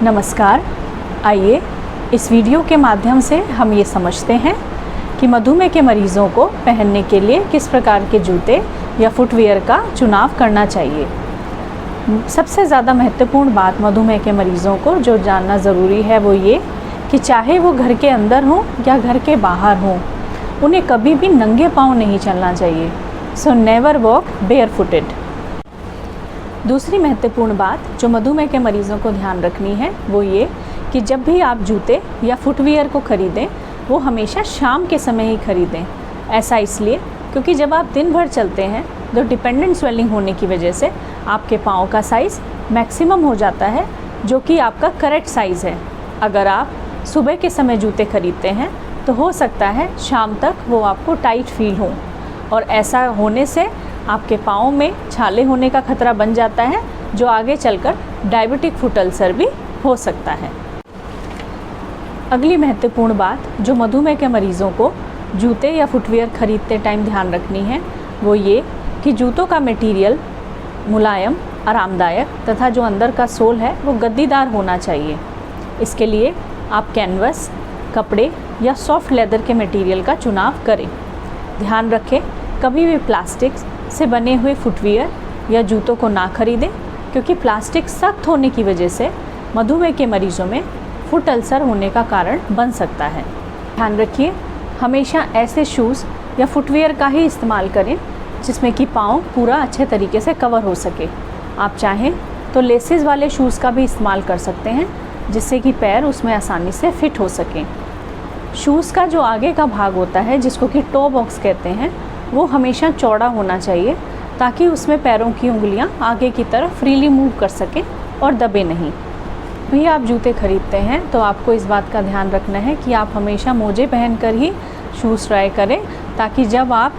नमस्कार। आइए इस वीडियो के माध्यम से हम ये समझते हैं कि मधुमेह के मरीज़ों को पहनने के लिए किस प्रकार के जूते या फुटवियर का चुनाव करना चाहिए। सबसे ज़्यादा महत्वपूर्ण बात मधुमेह के मरीज़ों को जो जानना ज़रूरी है वो ये कि चाहे वो घर के अंदर हों या घर के बाहर हों, उन्हें कभी भी नंगे पाँव नहीं चलना चाहिए। So never walk barefooted. दूसरी महत्वपूर्ण बात जो मधुमेह के मरीज़ों को ध्यान रखनी है वो ये कि जब भी आप जूते या फुटवियर को ख़रीदें वो हमेशा शाम के समय ही ख़रीदें। ऐसा इसलिए क्योंकि जब आप दिन भर चलते हैं तो डिपेंडेंट स्वेलिंग होने की वजह से आपके पाँव का साइज़ मैक्सिमम हो जाता है, जो कि आपका करेक्ट साइज़ है। अगर आप सुबह के समय जूते ख़रीदते हैं तो हो सकता है शाम तक वो आपको टाइट फील हो, और ऐसा होने से आपके पाँव में छाले होने का खतरा बन जाता है, जो आगे चलकर डायबिटिक फुट अल्सर भी हो सकता है। अगली महत्वपूर्ण बात जो मधुमेह के मरीज़ों को जूते या फुटवियर खरीदते टाइम ध्यान रखनी है वो ये कि जूतों का मटेरियल मुलायम, आरामदायक तथा जो अंदर का सोल है वो गद्दीदार होना चाहिए। इसके लिए आप कैनवस, कपड़े या सॉफ्ट लेदर के मटेरियल का चुनाव करें। ध्यान रखें कभी भी प्लास्टिक से बने हुए फुटवियर या जूतों को ना खरीदें, क्योंकि प्लास्टिक सख्त होने की वजह से मधुमेह के मरीज़ों में फुट अल्सर होने का कारण बन सकता है। ध्यान रखिए हमेशा ऐसे शूज़ या फुटवियर का ही इस्तेमाल करें जिसमें कि पाँव पूरा अच्छे तरीके से कवर हो सके। आप चाहें तो लेसेस वाले शूज़ का भी इस्तेमाल कर सकते हैं जिससे कि पैर उसमें आसानी से फिट हो सकें। शूज़ का जो आगे का भाग होता है जिसको कि टो बॉक्स कहते हैं वो हमेशा चौड़ा होना चाहिए ताकि उसमें पैरों की उंगलियां आगे की तरफ फ्रीली मूव कर सकें और दबे नहीं। भी आप जूते खरीदते हैं तो आपको इस बात का ध्यान रखना है कि आप हमेशा मोजे पहनकर ही शूज़ ट्राई करें, ताकि जब आप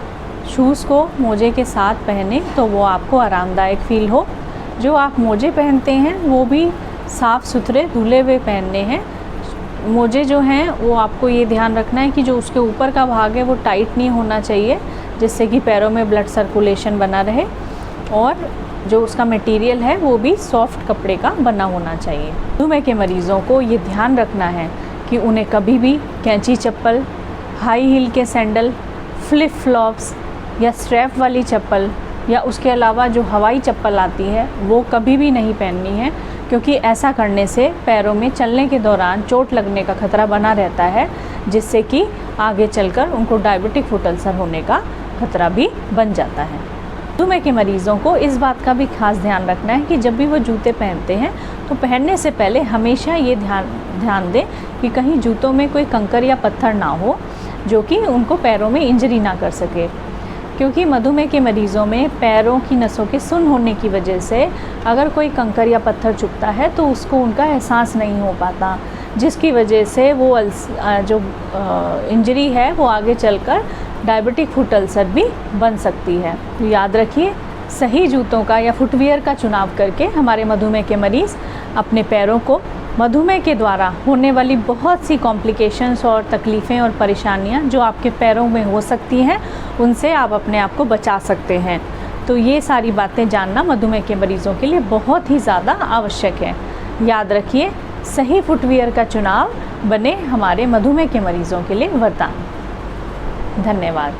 शूज़ को मोजे के साथ पहने तो वो आपको आरामदायक फ़ील हो। जो आप मोजे पहनते हैं वो भी साफ़ सुथरे धुले हुए पहनने हैं। मोजे जो हैं वो आपको ये ध्यान रखना है कि जो उसके ऊपर का भाग है वो टाइट नहीं होना चाहिए, जिससे कि पैरों में ब्लड सर्कुलेशन बना रहे, और जो उसका मटेरियल है वो भी सॉफ्ट कपड़े का बना होना चाहिए। मधुमेह के मरीज़ों को ये ध्यान रखना है कि उन्हें कभी भी कैंची चप्पल, हाई हील के सैंडल, फ्लिप फ्लॉप्स या स्ट्रैप वाली चप्पल या उसके अलावा जो हवाई चप्पल आती है वो कभी भी नहीं पहननी है, क्योंकि ऐसा करने से पैरों में चलने के दौरान चोट लगने का खतरा बना रहता है, जिससे कि आगे चलकर उनको डायबिटिक फुट अल्सर होने का खतरा भी बन जाता है। मधुमेह के मरीज़ों को इस बात का भी खास ध्यान रखना है कि जब भी वो जूते पहनते हैं तो पहनने से पहले हमेशा ये ध्यान दें कि कहीं जूतों में कोई कंकर या पत्थर ना हो जो कि उनको पैरों में इंजरी ना कर सके, क्योंकि मधुमेह के मरीज़ों में पैरों की नसों के सुन्न होने की वजह से अगर कोई कंकर या पत्थर चुभता है तो उसको उनका एहसास नहीं हो पाता, जिसकी वजह से वो जो इंजरी है वो आगे चलकर डायबिटिक फुट अल्सर भी बन सकती है। तो याद रखिए सही जूतों का या फुटवियर का चुनाव करके हमारे मधुमेह के मरीज़ अपने पैरों को मधुमेह के द्वारा होने वाली बहुत सी कॉम्प्लिकेशंस और तकलीफ़ें और परेशानियां जो आपके पैरों में हो सकती हैं उनसे आप अपने आप को बचा सकते हैं। तो ये सारी बातें जानना मधुमेह के मरीज़ों के लिए बहुत ही ज़्यादा आवश्यक है। याद रखिए सही फुटवियर का चुनाव बने हमारे मधुमेह के मरीज़ों के लिए वरदान। धन्यवाद।